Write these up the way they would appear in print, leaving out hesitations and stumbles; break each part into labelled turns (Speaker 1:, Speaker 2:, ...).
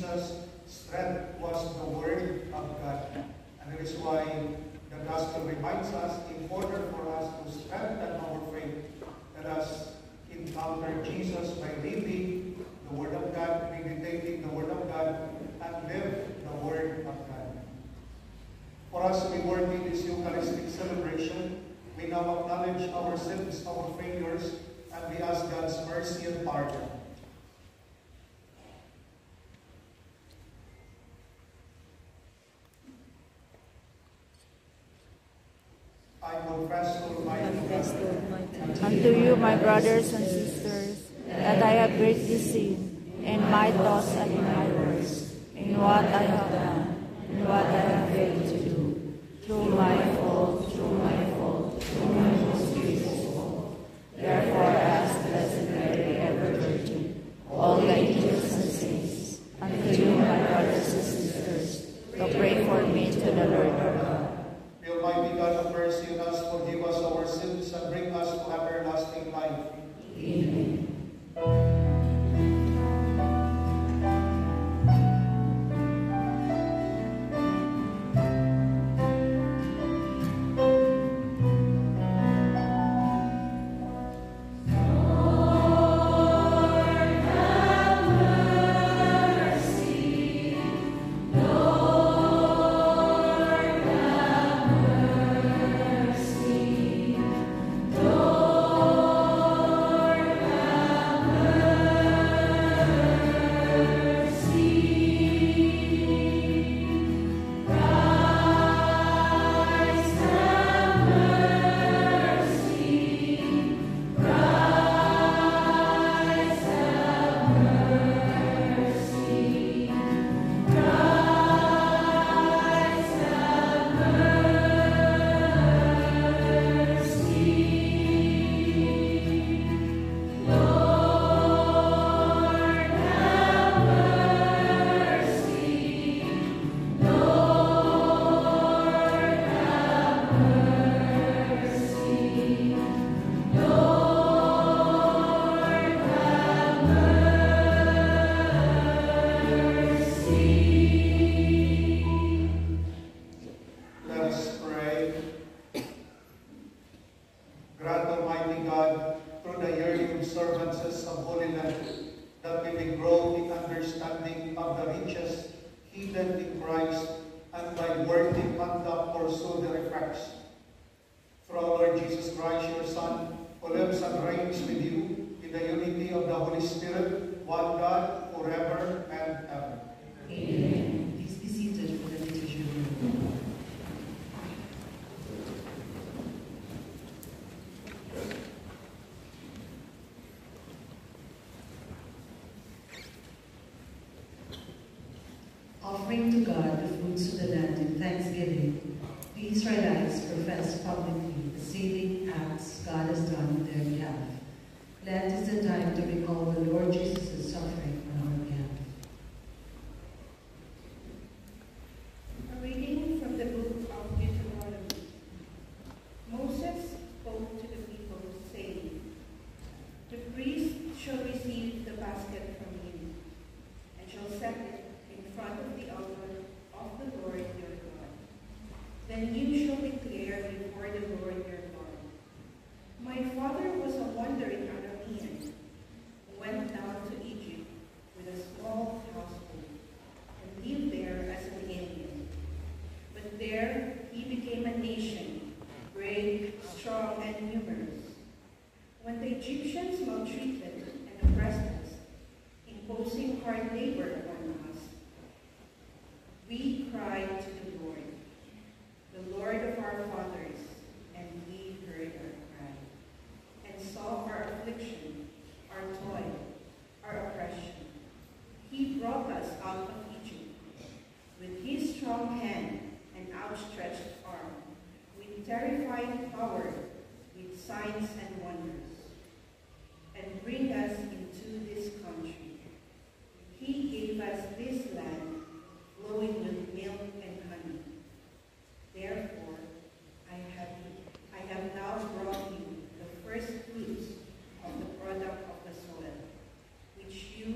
Speaker 1: Jesus' strength was the Word of God. And that is why the Gospel reminds us, in order for us to strengthen our faith, let us encounter Jesus by reading the Word of God, meditating the Word of God, and live the Word of God. For us to be worthy in this Eucharistic celebration, we now acknowledge our sins, our failures, and we ask God's mercy and pardon. I confess to Almighty
Speaker 2: unto you, my brothers and sisters, that I have greatly sinned in my thoughts and in my words, in what I have done, in what I have failed to do, through my fault, through my most grievous fault. Therefore, I ask Blessed Mary, ever Virgin, all the angels and saints, unto you, my brothers and sisters, to pray for me to the Lord our God.
Speaker 1: The Almighty God of mercy on us, forgive us our sins, and bring us to everlasting life.
Speaker 2: Amen.
Speaker 3: Offering to God the fruits of the land in thanksgiving, the Israelites professed publicly the saving acts God has done on their behalf. Lent is the time to recall the Lord Jesus' suffering on our behalf.
Speaker 4: A reading from the book of Deuteronomy. Moses spoke to the people, saying, "The priest shall receive the basket from you, and shall set it in front of the altar of the Lord your God. Then you shall declare before the Lord your God, my father was a wandering Aramean, who went down to Egypt with a small household, and lived there as an alien. But there he became a nation, brave, strong, and numerous. When the Egyptians maltreated and oppressed us, imposing hard labor upon us, we cried to the Lord of our fathers, and he heard our cry, and saw our affliction, our toil, our oppression. He brought us out of Egypt with his strong hand and outstretched arm, with terrifying power, with signs and wonders, and bring us into this country. He gave us this land, flowing with milk and honey. Therefore, I have now brought you the first fruits of the product of the soil, which you,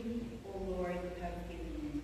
Speaker 4: O Lord, have given me.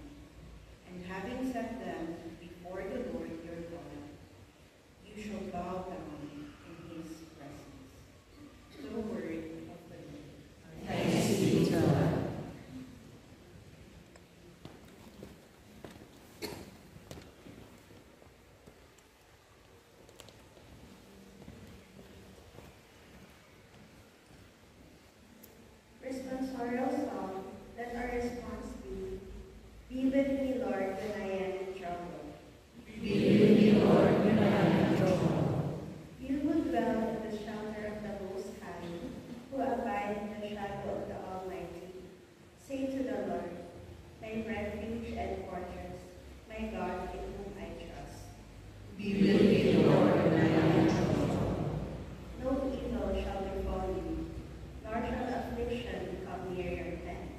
Speaker 4: my refuge and fortress, my God in whom I trust.
Speaker 3: Be with me, Lord, when I am in trouble.
Speaker 4: No evil shall befall you, nor shall affliction come near your tent.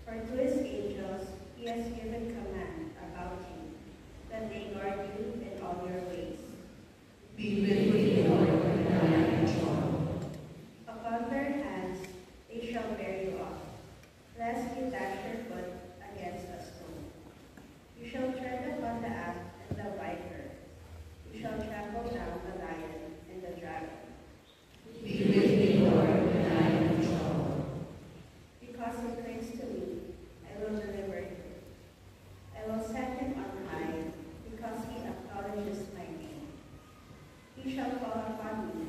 Speaker 4: For to his angels he has given command about you, that they guard you in all your ways.
Speaker 3: Be with me, Lord, when I am in trouble.
Speaker 4: Upon their hands they shall bear you up, lest you dash your foot against a stone. You shall tread upon the asp and the viper. You shall trample down the lion and the dragon.
Speaker 3: Be with me, Lord, when I am in trouble.
Speaker 4: Because he clings to me, I will deliver him. I will set him on high, because he acknowledges my name. He shall call upon me,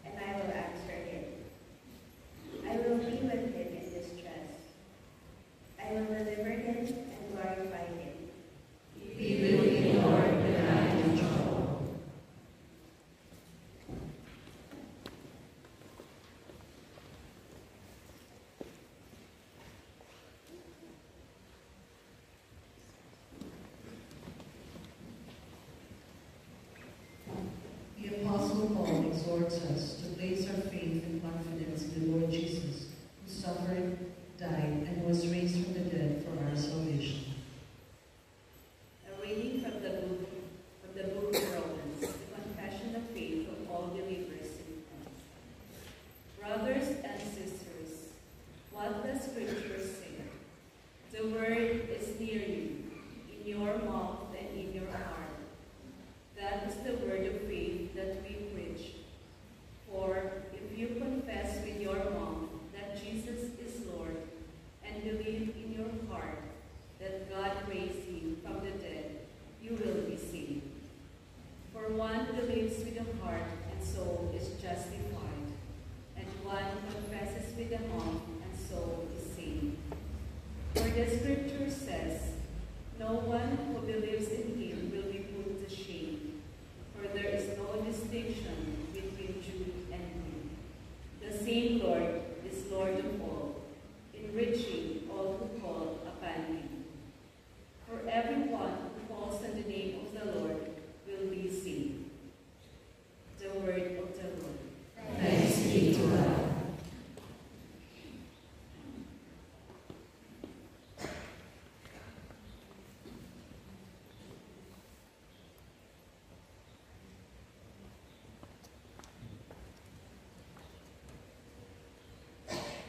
Speaker 4: and I will answer him. I will be with him in distress. I will deliver him and glorify him.
Speaker 3: Be with me, Lord, when I am in trouble. The Apostle Paul exhorts us to place our faith and confidence in the Lord Jesus, who suffered, died, and was raised from the dead for our salvation.
Speaker 4: A reading from the book of Romans, the confession of faith of all believers in Christ. Brothers and sisters, what does Scripture say? The word is near you, in your mouth and in your heart. That is the word of faith that we preach. For if you confess with your mouth that Jesus is Lord, and believe in your heart that God raised him from the dead, you will be saved. For one believes with the heart and so is justified, and one confesses with the mouth and so is saved. For the Scripture says, no one who believes in him will be put to shame, for there is no distinction between Jew and Greek. The same Lord is Lord of all, enriching all who call upon him. For everyone who calls on the name of the Lord will be saved. The word of the Lord.
Speaker 3: Thanks be to God.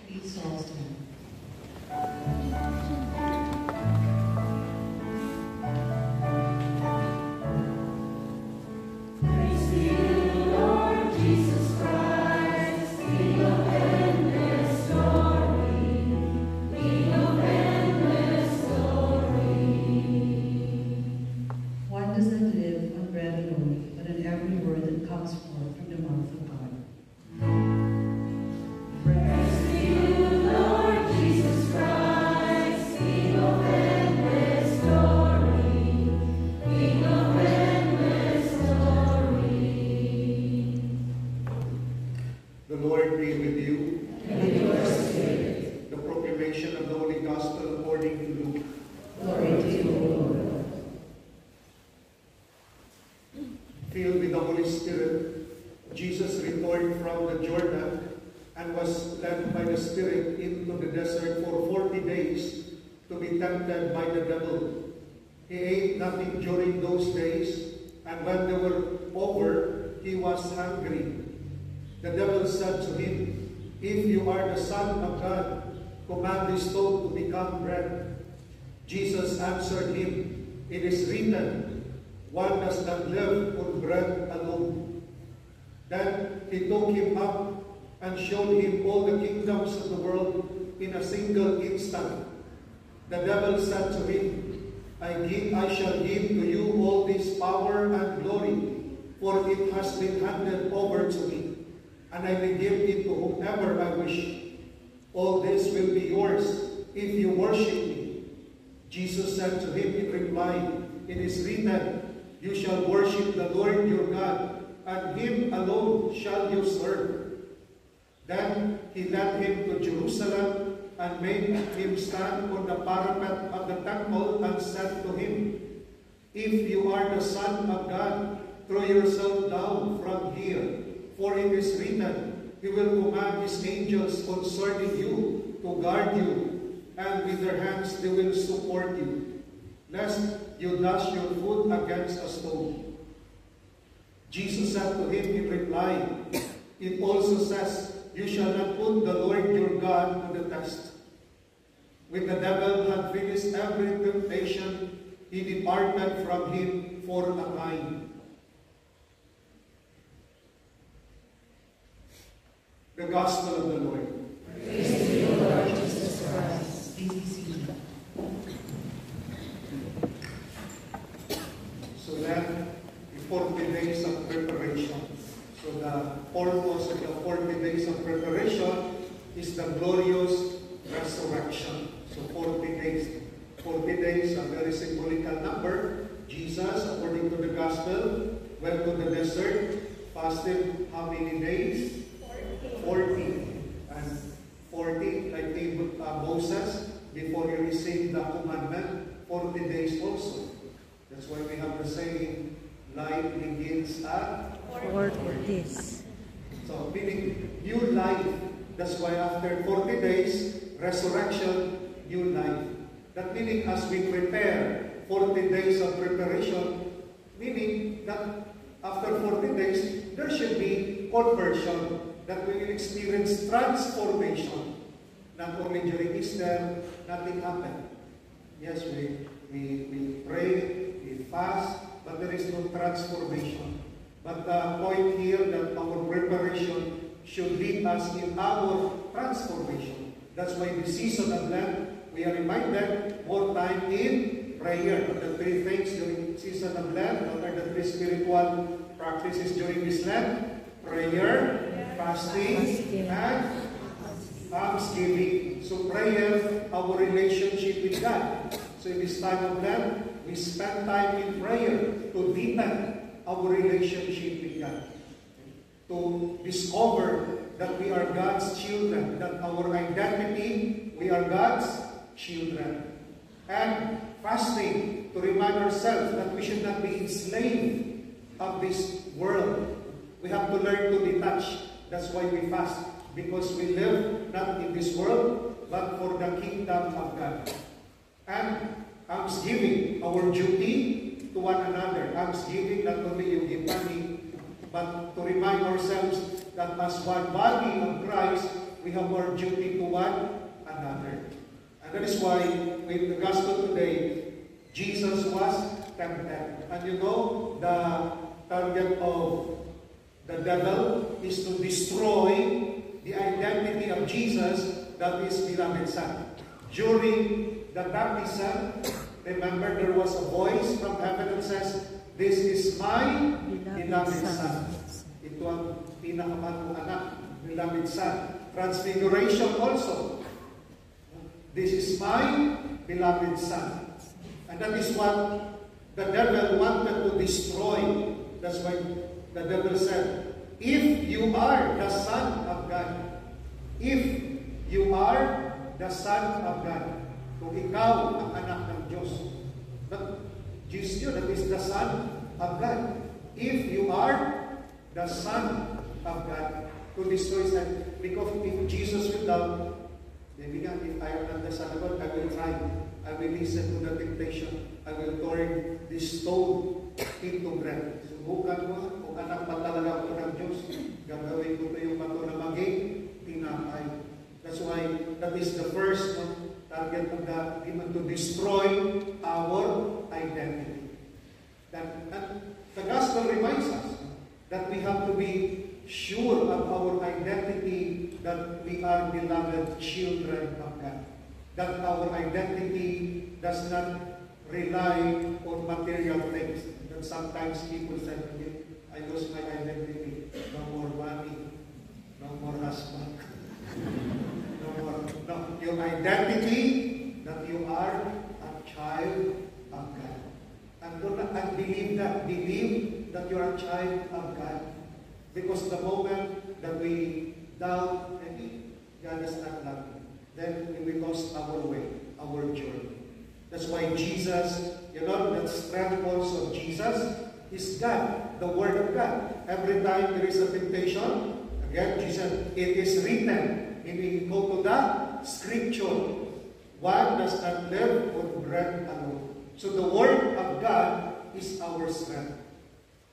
Speaker 3: Please all stand. One does not live on bread alone, but on every word that comes forth from the mouth of God.
Speaker 1: The Lord be with you.
Speaker 3: And with your spirit.
Speaker 1: The proclamation of the Holy Gospel according to Luke.
Speaker 3: Glory to you, O Lord.
Speaker 1: Filled with the Holy Spirit, Jesus returned from the Jordan and was led by the Spirit into the desert for 40 days to be tempted by the devil. He ate nothing during those days, and when they were over, he was hungry. The devil said to him, "If you are the Son of God, command this stone to become bread." Jesus answered him, "It is written, one does not live on bread alone." Then he took him up and showed him all the kingdoms of the world in a single instant. The devil said to him, I shall give to you all this power and glory, for it has been handed over to me, and I will give it to whomever I wish. All this will be yours if you worship me. Jesus said to him in reply, "It is written, you shall worship the Lord your God, and him alone shall you serve." Then he led him to Jerusalem and made him stand on the parapet of the temple and said to him, If you are the Son of God, throw yourself down from here, for it is written, He will command His angels concerning you to guard you, and with their hands they will support you, lest you dash your foot against a stone. Jesus said to him in reply, It also says, You shall not put the Lord your God to the test. When the devil had finished every temptation, he departed from him for a time. The Gospel of the Lord.
Speaker 3: Praise to you, Lord Jesus Christ. Please be seated.
Speaker 1: So then, the 40 days of preparation. So the purpose of the 40 days of preparation is the glorious resurrection. So 40 days. 40 days, a very symbolical number. Jesus, according to the Gospel, went to the desert, fasted how many days? 40. And 40, like Moses, before he received the commandment, 40 days also. That's why we have the saying, life begins at
Speaker 2: 40 days.
Speaker 1: So, meaning, new life. That's why after 40 days, resurrection, new life. That meaning, as we prepare 40 days of preparation, meaning that after 40 days, there should be conversion, that we will experience transformation. Not only during Easter, nothing happened. Yes, we pray, we fast, but there is no transformation. But the point here that our preparation should lead us in our transformation. That's why the season of Lent, we are reminded more time in prayer. The three things during season of Lent, what are the three spiritual practices during this Lent? Prayer, fasting, and thanksgiving. So prayer, our relationship with God. So in this time of Lent, we spend time in prayer to deepen our relationship with God. To discover that we are God's children, that our identity, we are God's children. And fasting, to remind ourselves that we should not be enslaved of this world. We have to learn to detach. That's why we fast. Because we live not in this world, but for the kingdom of God. And thanksgiving, our duty to one another. Thanksgiving, not only you give money, but to remind ourselves that as one body of Christ, we have our duty to one another. And that is why, with the gospel today, Jesus was tempted. And you know, the target of the devil is to destroy the identity of Jesus, that is beloved Son. During the baptism, remember there was a voice from heaven that says, This is my beloved Son. Ito ang pinakamatong anak, beloved Son. Transfiguration also. This is my beloved Son. And that is what the devil wanted to destroy. That's why the devil said, If you are the Son of God, if you are the Son of God, kung ikaw ang anak ng Diyos, but Jesus yun, that is the Son of God. If you are the Son of God, to destroy that, because if Jesus will down, maybe nga, if I am not the Son of God, I will try. I will listen to the temptation. I will turn this stone into bread. Subukan mo, kung anak pa talaga ako ng Diyos, gagawin ko ito yung bato na maging tinapay. That's why that is the first target of the demon, to destroy our identity. And the gospel reminds us that we have to be sure of our identity, that we are beloved children of God. That our identity does not rely on material things. That sometimes people say, I lose my identity. No more money. No more husband. No more. No. Your identity, that you are a child of God. And believe that. Believe that you are a child of God. Because the moment that we doubt, God does not love you. then we will lose our way, our journey. That's why Jesus, that strength also of Jesus is God, the Word of God. Every time there is a temptation, again, Jesus, it is written, meaning go to the Scripture. One does not live with bread alone. So the Word of God is our strength.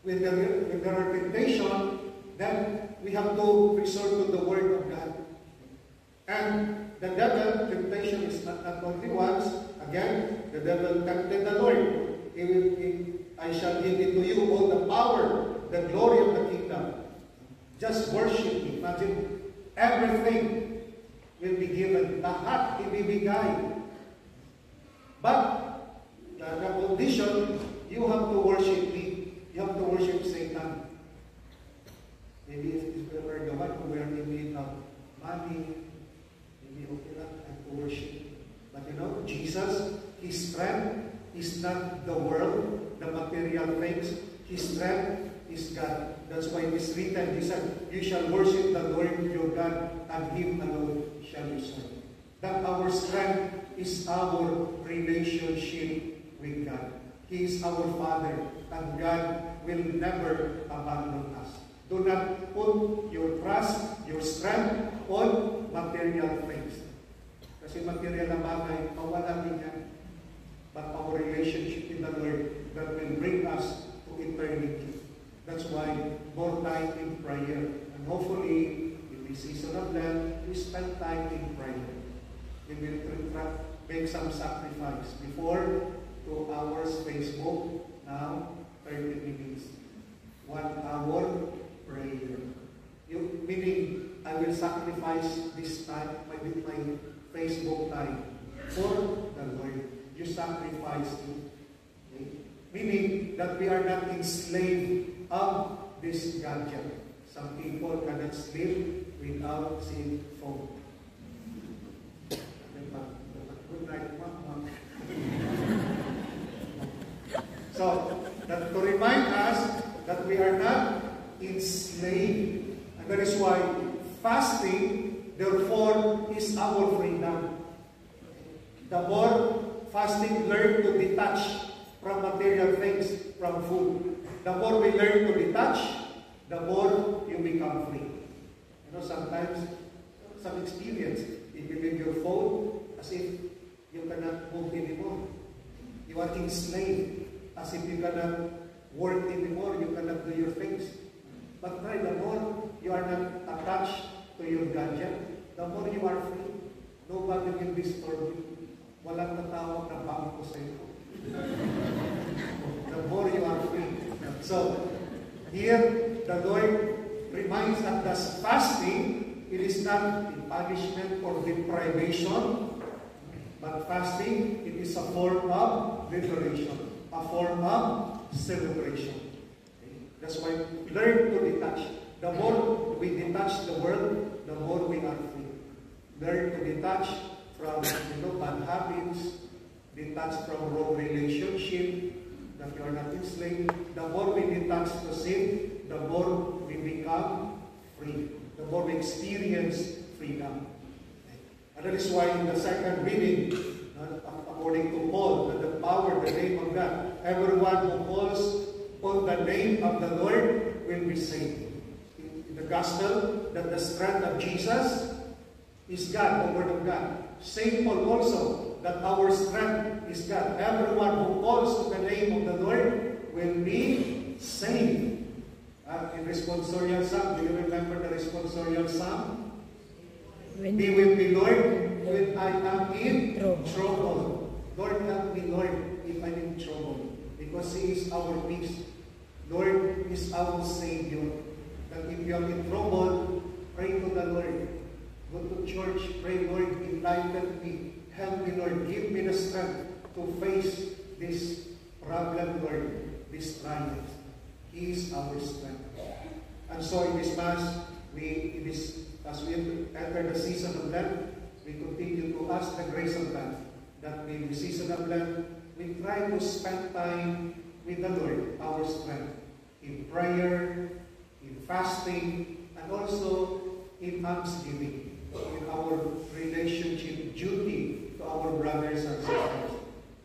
Speaker 1: When there are temptation, then we have to resort to the Word of God. And the devil, temptation is not only once. Again, the devil tempted the Lord. I shall give it to you, all the power, the glory of the kingdom. Just worship me. Imagine, everything will be given. Lahat ibibigay. But, the condition, you have to worship me. You have to worship Satan. Maybe if we were the one who were in need of money, maybe okay lang, I have to worship. But Jesus, His strength is not the world, the material things. His strength is God. That's why it is written, He said, you shall worship the Lord your God, and Him alone shall you serve. That our strength is our relationship with God. He is our Father, and God will never abandon us. Do not put your trust, your strength on material things. Kasi material na bagay, mawala din yan. But our relationship with the Lord, that will bring us to eternity. That's why more time in prayer. And hopefully, in this season of Lent, we spend time in prayer. We will make some sacrifice. Before, 2 hours Facebook, now 30 minutes. 1 hour prayer. Meaning, I will sacrifice this time, my Facebook time, for the Lord. You sacrifice it. Okay? Meaning that we are not enslaved of this gadget. Some people cannot sleep without seeing phone. Good night, Mom. So, that to remind us that we are not enslaved. And that is why fasting, therefore, is our freedom. The more fasting, learn to detach from material things, from food. The more we learn to detach, the more you become free. Sometimes, some experience, if you leave your phone, as if you cannot move anymore. You are enslaved, as if you cannot work anymore, you cannot do your things. But try, the more you are not attached to your gadget, the more you are free. Nobody will disturb you. Walang tatawag na bangko sa iyo. The more you are free. So, here, the Lord reminds us that fasting, it is not a punishment or deprivation, but fasting, it is a form of liberation, a form of celebration. Okay? That's why learn to detach. The more we detach the world, the more we are free. Learn to detach from bad habits, detach from wrong relationship, that you are not enslaved. The more we detach to sin, the more we become free. The more we experience freedom. And that is why in the second reading, according to Paul, that the power, the name of God, everyone who calls on the name of the Lord will be saved. In the gospel, that the strength of Jesus is God, the Word of God. St. Paul also, that our strength is God. Everyone who calls to the name of the Lord will be saved. In responsorial psalm, do you remember the responsorial psalm? Be with me, Lord, when I am in trouble. Lord, help me, Lord, if I'm in trouble. Because He is our peace. Lord is our Savior. That if you are in trouble, pray to the Lord. Go to church, pray, Lord, enlighten me. Help me, Lord. Give me the strength to face this problem, Lord, this trial. He is our strength. And so in this Mass, as we enter the season of Lent, we continue to ask the grace of God that in the season of Lent, we try to spend time with the Lord, our strength, in prayer, in fasting, and also in thanksgiving. in our relationship duty to our brothers and sisters.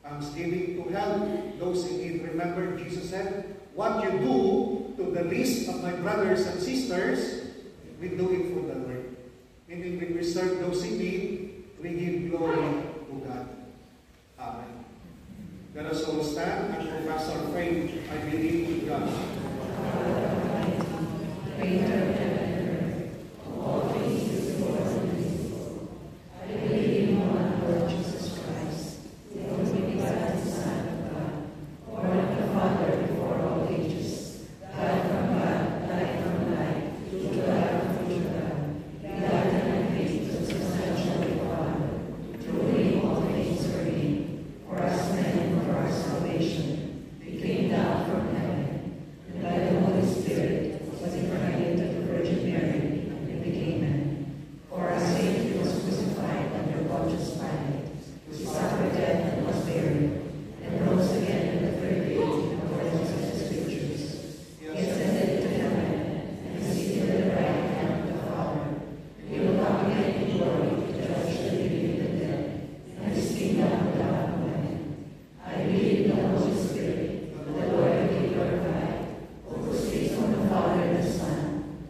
Speaker 1: Thanksgiving to help those in need. Remember, Jesus said, what you do to the least of my brothers and sisters, we do it for the Lord. Meaning, when we serve those in need, we give glory to God. Amen. Let us all stand and profess our faith. I believe in God.
Speaker 3: All things is yours and visible. I believe in one Lord Jesus Christ, the only begotten Son of God, born of the Father before all ages, God from God, light from light, true God from true God, begotten and made substantially Father, through whom all things were made, for us men and for our salvation. He came down from heaven, and by the Holy Spirit was incarnate of the Virgin Mary, and became man. For our sake he was crucified under Pontius Pilate. He suffered death and was buried, and rose again on the third day in accordance with the Scriptures. He ascended into heaven, and is seated at the right hand of the Father. He will come again in glory to judge the living and the dead, and his kingdom will have no end. I believe in the Holy Spirit, the Lord and King glorified, who proceeds from the Father and the Son,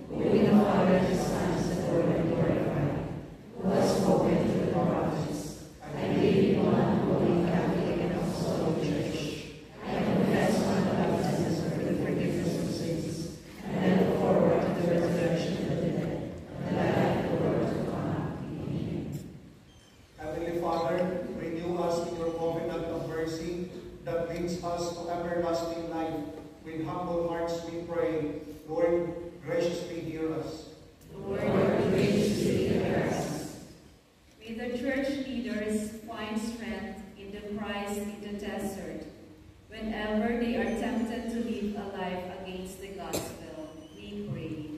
Speaker 3: who in the Father and the Son is the Lord and glorified, who has spoken through the prophets. I believe in one holy Catholic and Apostolic Church. I confess one baptism for the forgiveness of sins, and I look forward to the resurrection of the dead and the life of the world to come. Amen.
Speaker 1: Heavenly Father, renew us in your covenant of mercy that leads us to everlasting life. With humble hearts we pray. Lord, graciously hear us.
Speaker 4: Lord, graciously hear us. May the church leaders find strength in the Christ in the desert whenever they are tempted to live a life against the gospel. We pray.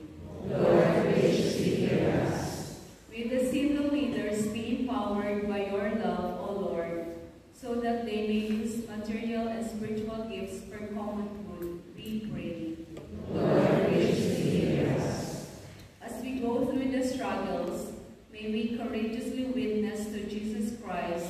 Speaker 3: Lord, graciously hear us.
Speaker 4: May the civil leaders be empowered by your love, O Lord, so that they may use material and spiritual gifts for common good. We pray.
Speaker 3: Lord, graciously hear us.
Speaker 4: As we go through the struggles, may we courageously witness to Jesus Christ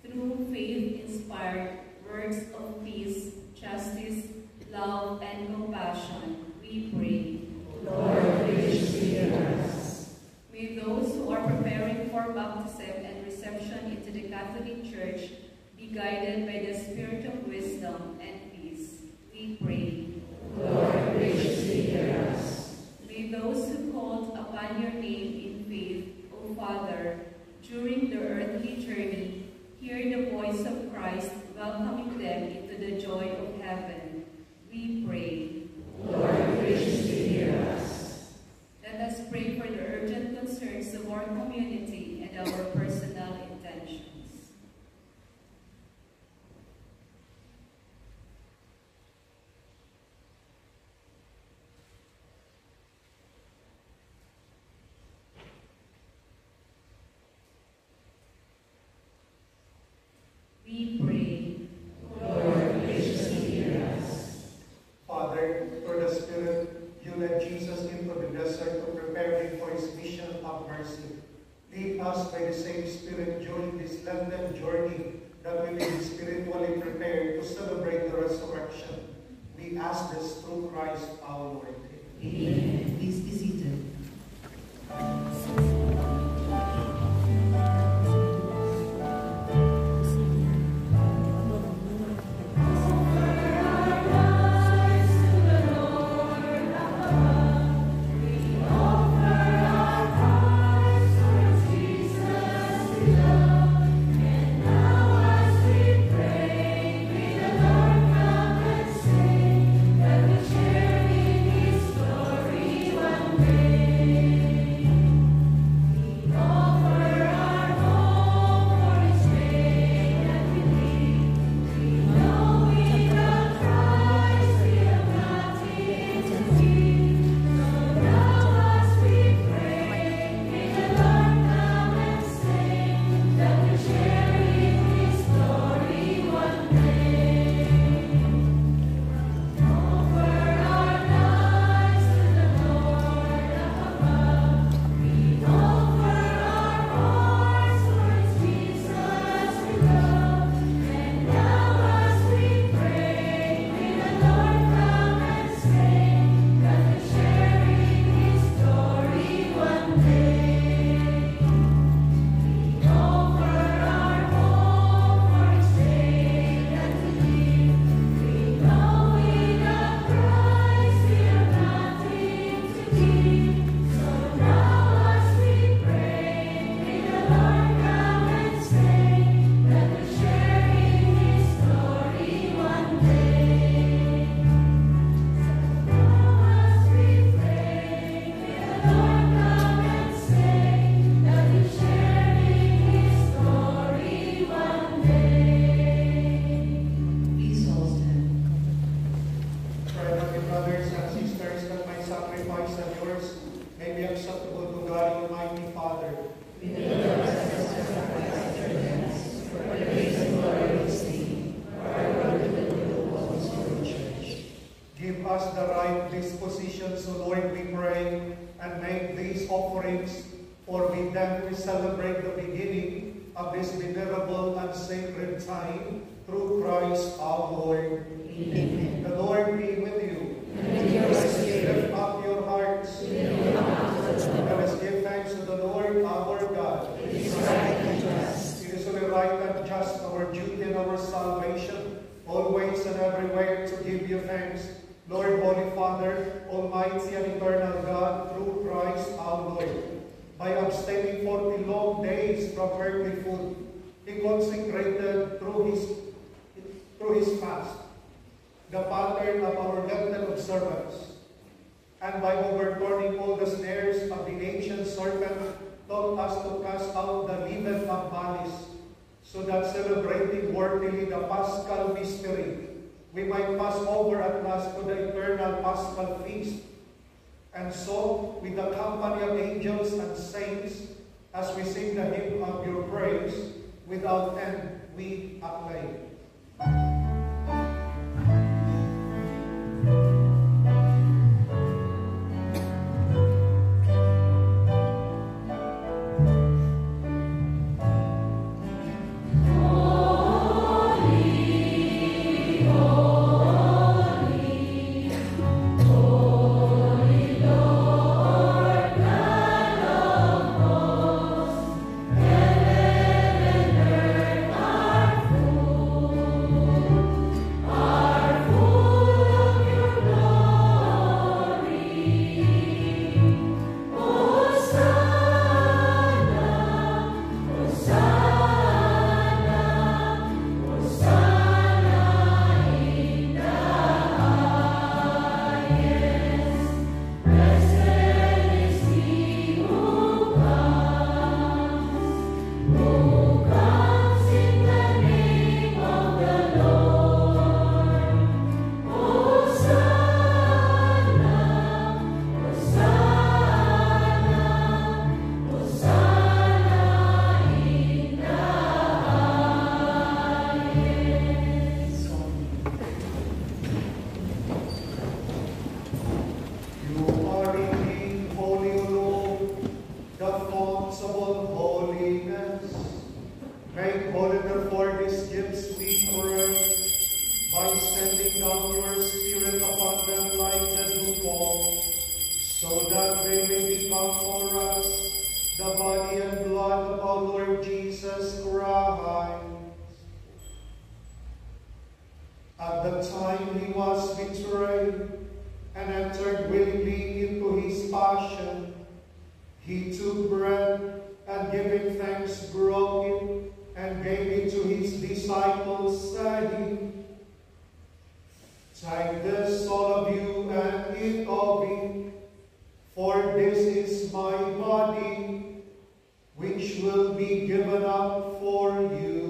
Speaker 4: through faith-inspired words of peace, justice, love, and compassion. We pray.
Speaker 3: Lord, graciously hear us.
Speaker 4: May those who are preparing for baptism and reception into the Catholic Church be guided by the spirit of wisdom and peace. We pray.
Speaker 3: Lord, graciously hear us.
Speaker 4: May those who called upon your name in faith, O Father, during their earthly journey, hear the voice of Christ welcoming them into the joy of heaven. We pray.
Speaker 3: Lord, graciously hear us.
Speaker 4: Let us pray for the urgent concerns of our community and our personal intentions. We pray.
Speaker 3: Lord, graciously hear us.
Speaker 1: Father, through the Spirit, you led Jesus into the desert to prepare him for his mission of mercy. Lead us by the same Spirit during this Lenten journey that we may be spiritually prepared to celebrate the resurrection. We ask this through Christ our Lord.
Speaker 3: Amen. Please be seated.
Speaker 5: Glory
Speaker 1: celebrate the beginning of this venerable and sacred time through Christ our Lord.
Speaker 3: Amen.
Speaker 1: The Lord be with you.
Speaker 2: And with your spirit.
Speaker 1: Lift up your hearts. Let us give thanks to the Lord our God.
Speaker 2: It is right and just.
Speaker 1: It is only right and just, our duty and our salvation, always and everywhere to give you thanks. Lord, Holy Father, Almighty and Eternal God, through Christ our Lord, by abstaining 40 long days from earthly food, He consecrated through his fast the pattern of our Lenten observance, and by overturning all the snares of the ancient serpent, taught us to cast out the leaven of malice, so that celebrating worthily the Paschal mystery, we might pass over at last to the eternal Paschal feast. And so, with the company of angels and saints, as we sing the hymn of your praise, without end we acclaim. At the time he was betrayed and entered willingly into his passion, he took bread and giving thanks broke it and gave it to his disciples, saying, "Take this, all of you, and eat of it, for this is my body, which will be given up for you."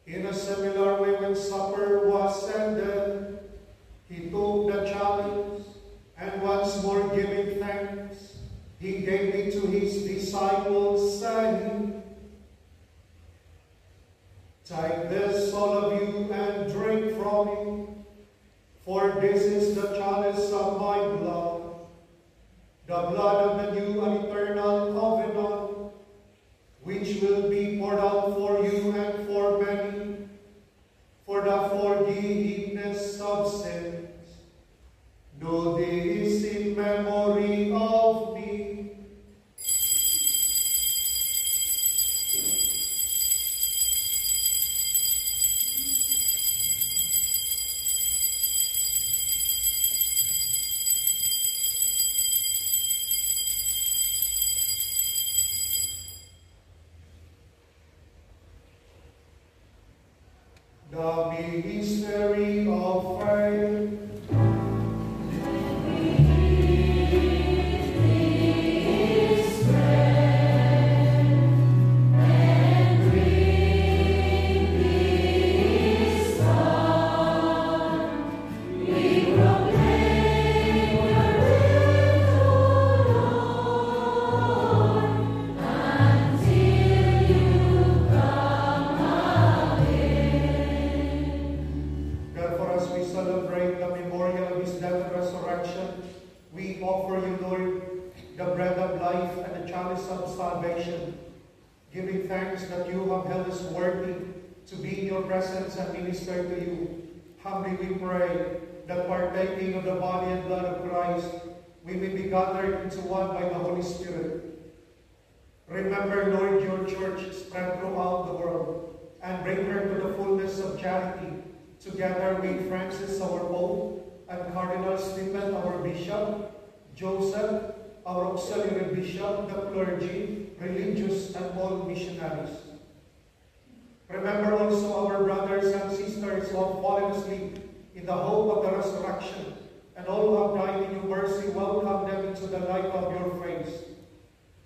Speaker 1: In a similar way, when supper was ended, he took the chalice, and once more giving thanks, he gave it to his disciples, saying, "Take this, all of you, and drink from it, for this is the chalice of my blood, the blood of the new and eternal covenant, which will be poured out for you and for many, for the forgiveness of sins. Do this in memory of me." The mystery of faith.
Speaker 2: We proclaim your will, O Lord.
Speaker 1: thanks that you have held us worthy to be in your presence and minister to you. Humbly we pray that partaking of the body and blood of Christ, we may be gathered into one by the Holy Spirit. Remember, Lord, your church spread throughout the world, and bring her to the fullness of charity, together with Francis, our Pope, and Cardinal Stephen, our Bishop, Joseph, our auxiliary bishop, the clergy, religious, and all missionaries. Remember also our brothers and sisters who have fallen asleep in the hope of the resurrection, and all who have died in your mercy, welcome them into the light of your face.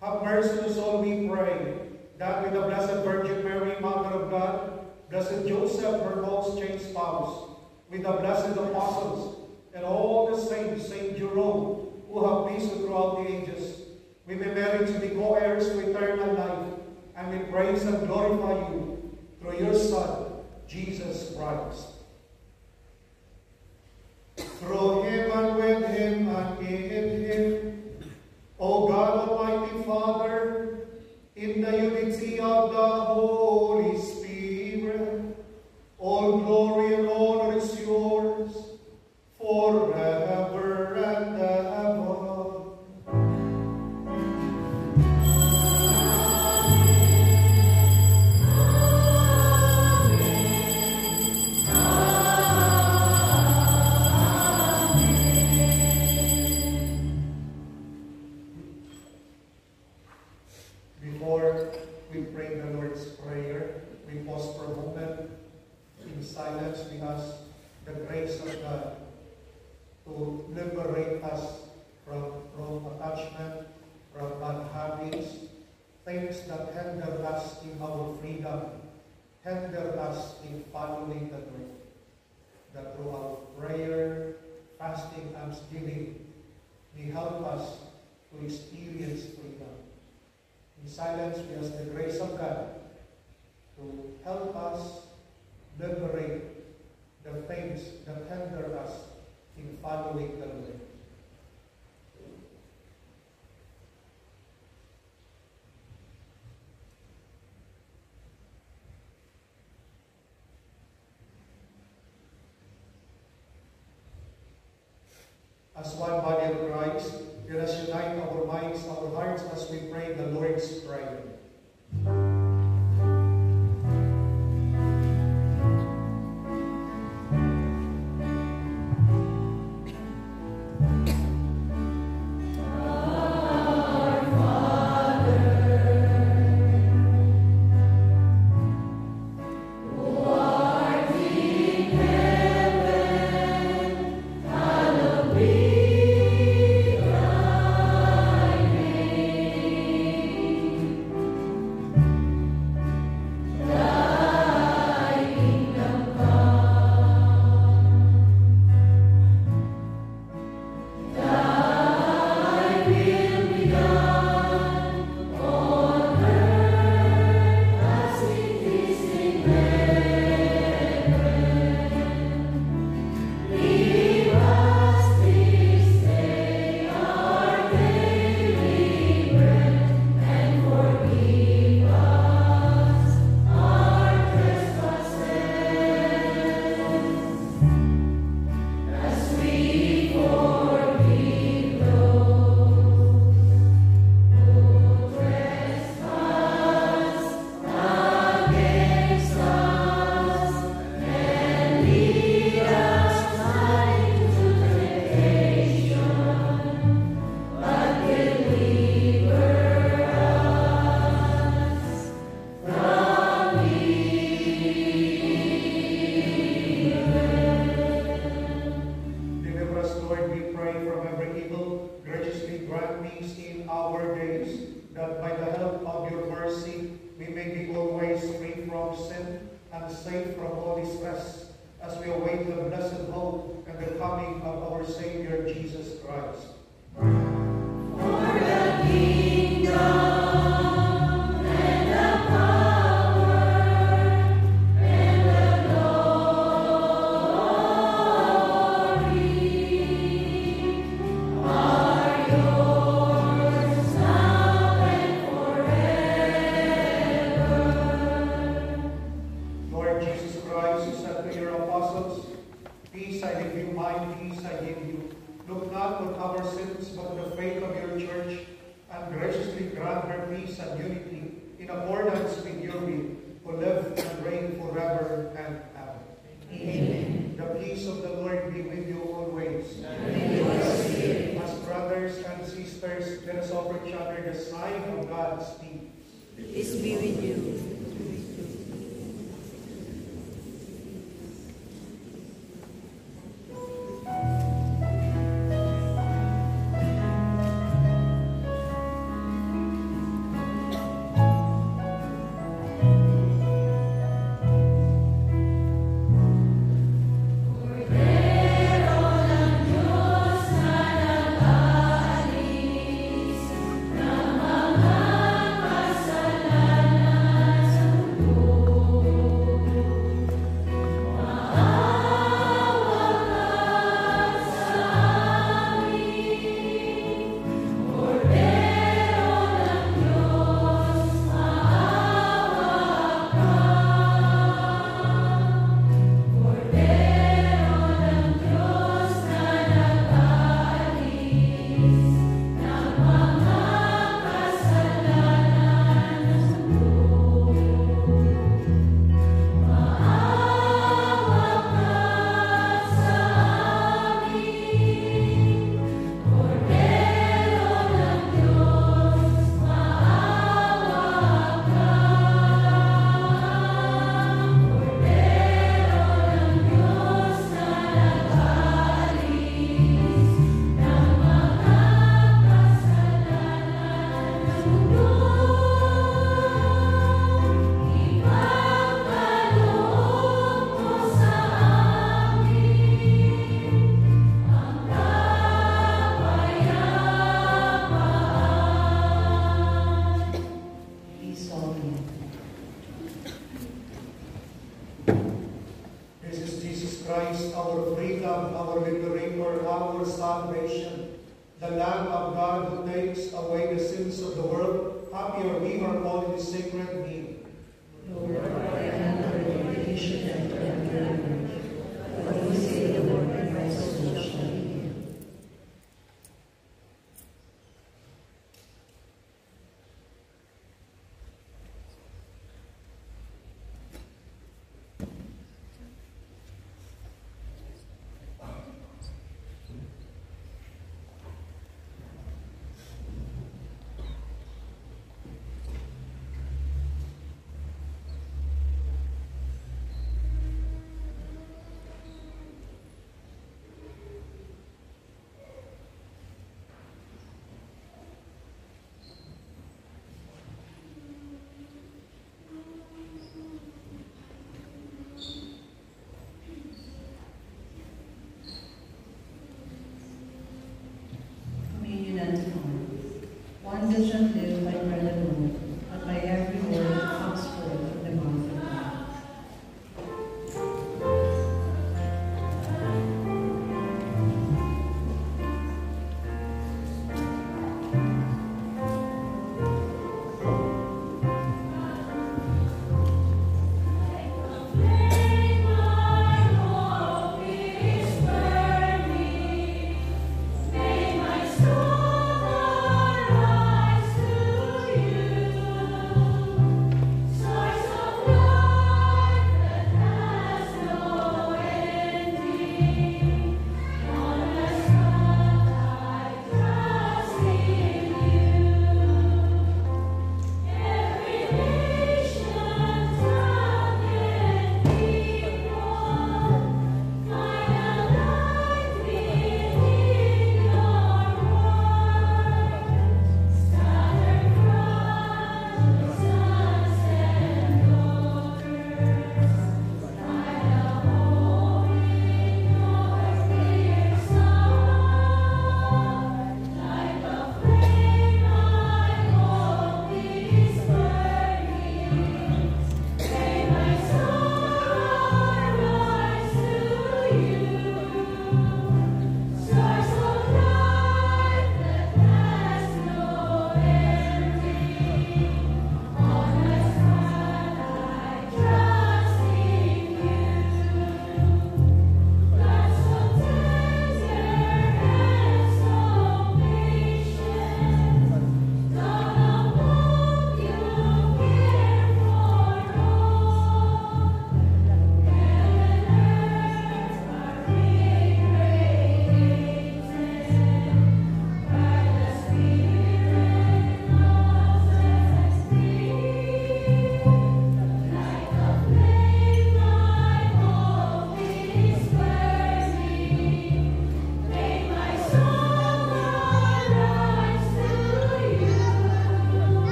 Speaker 1: Have mercy on us all, we pray, that with the Blessed Virgin Mary, Mother of God, Blessed Joseph, her most chaste spouse, with the blessed apostles, and all the saints, Saint Jerome, who have peace throughout the ages, we may merit to be co-heirs to eternal life, and we praise and glorify you through your Son, Jesus Christ. Through him and with him and in him, O God, Almighty Father, in the unity of the Holy Spirit, all glory and honor is yours, forever and ever. Before we pray the Lord's Prayer, we pause for a moment. In silence, we ask the grace of God to liberate us from wrong attachment, from bad habits, things that hinder us in our freedom, hinder us in following the truth. That through our prayer, fasting, and thanksgiving, may help us to experience freedom. In silence, we ask the grace of God to help us liberate the things that hinder us in following the Lord. As one body of Christ, let us unite our minds, our hearts as we pray the Lord's Prayer.
Speaker 2: Forever.
Speaker 1: divine peace I give you. Look not on our sins, but on the faith of your church, and graciously grant her peace and unity in accordance with your will, who live and reign forever and ever.
Speaker 3: Amen.
Speaker 1: The peace of the Lord be with you always.
Speaker 3: Amen.
Speaker 1: As brothers and sisters, let us offer each other the sign of God's peace.
Speaker 2: Peace be with you.
Speaker 1: The Lamb of God who takes away the sins of the world, happy are we who are called in this sacred meal.
Speaker 3: Lord, I am not worthy that you should enter into your word, but when you say the word, and my soul shall be healed.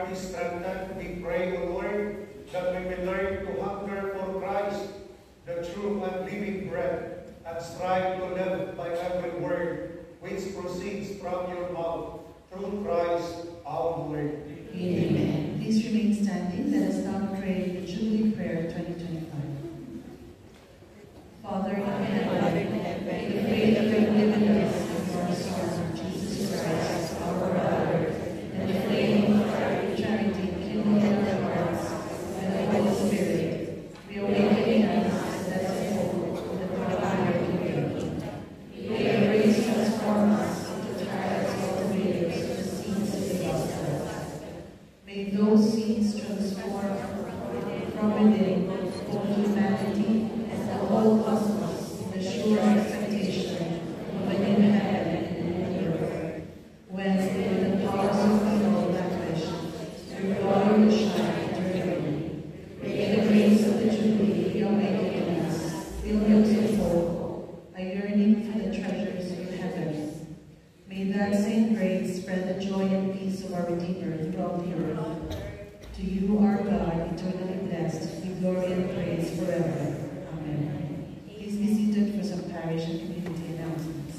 Speaker 1: be strengthened. We pray, O Lord, that we will learn to hunger for Christ, the true and living bread, and strive to live by every word which proceeds from your mouth, through Christ our Lord.
Speaker 3: Amen. Please remain standing. Let us now pray the Jubilee Prayer 2025. Father in heaven, we pray that you live in us through our Son, Jesus Christ, our brother, and the flame of our charity kindled in our hearts, and the Holy Spirit, reawakening us to that hope of the fire of your kingdom. May your grace transform us into trials cultivators of the seeds of the gospel. May those seeds transform from within both humanity and the whole cosmos in the sure expectation of a new heaven and a new earth, when with the powers of evil vanquish, your glory will shine eternally. May the grace of the Jubilee reawaken in us, billions of hope, a yearning for the treasures of heaven. May that same grace spread the joy and peace of our Redeemer throughout the earth. To you, our God, eternally blessed, be glory and praise forever. Amen. Please be seated for some parish and community announcements.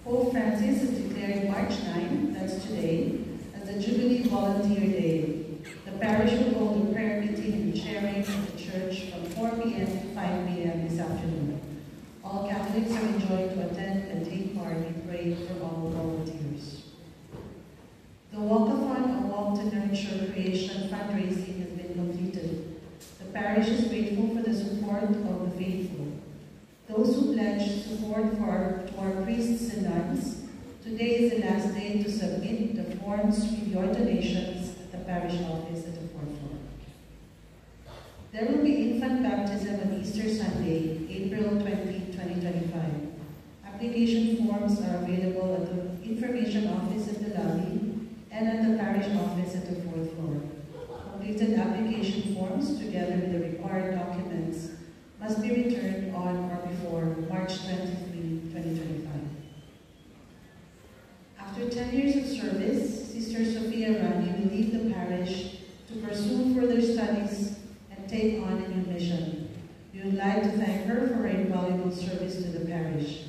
Speaker 3: Pope Francis has declared March 9, that's today, as the Jubilee Volunteer Day. The parish will hold a prayer meeting and sharing at the church from 4 p.m. to 5 p.m. this afternoon. All Catholics are enjoined to attend and take part in praying for all volunteers. The Walkathon, a walk to nurture creation fundraising, has been completed. The parish is grateful for the support of the faithful. Those who pledged support to our priests and nuns, today is the last day to submit the forms with your donations at the parish office at the 4th floor. There will be infant baptism on Easter Sunday, April 20, 2025. Application forms are available at the information office at the lobby and at the parish office at the 4th floor. Completed application forms, together with the required documents, must be returned on or before March 23, 2025. After 10 years of service, Sister Sophia Rani will leave the parish to pursue further studies and take on a new mission. We would like to thank her for her invaluable service to the parish.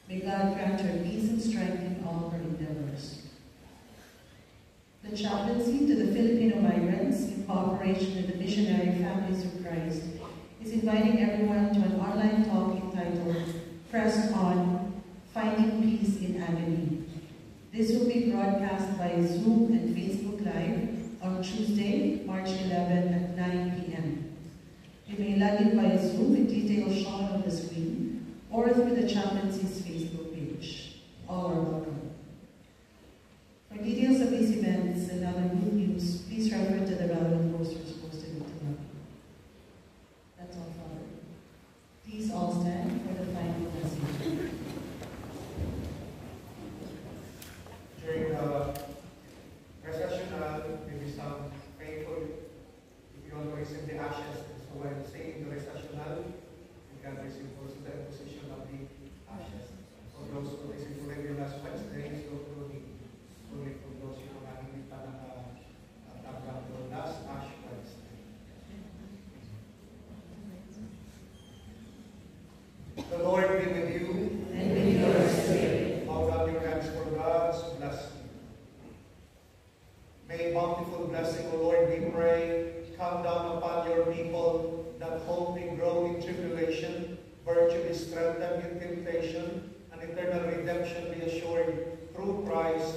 Speaker 3: May God grant her peace and strength in all her endeavors. The chaplaincy to the Filipino migrants, in cooperation with the Missionary Families of Christ, is inviting everyone to an online talk entitled Press On, Finding Peace in Agony. This will be broadcast by Zoom and Facebook Live on Tuesday, March 11 at 9 p.m. You may log in via Zoom with details shown on the screen or through the chaplaincy's Facebook page. All are welcome. For details of these events and other good news, please refer to the relevant posters posted in the lobby. That's all, Father. Please all stand for the final message.
Speaker 1: During the recessional, maybe some painful, if you want to receive the ashes, so when saying the recessional, you can receive also the imposition of the ashes. For those who receive already last Wednesday, so only for those who are hindi pa nakatanggap the last Ash Wednesday. The Lord be with you.
Speaker 3: And with your spirit.
Speaker 1: Hold up your hands for God's blessing. May bountiful blessing, O Lord, we pray, come down upon your people, that hope may grow in tribulation, virtue be strengthened in temptation, and eternal redemption be assured through Christ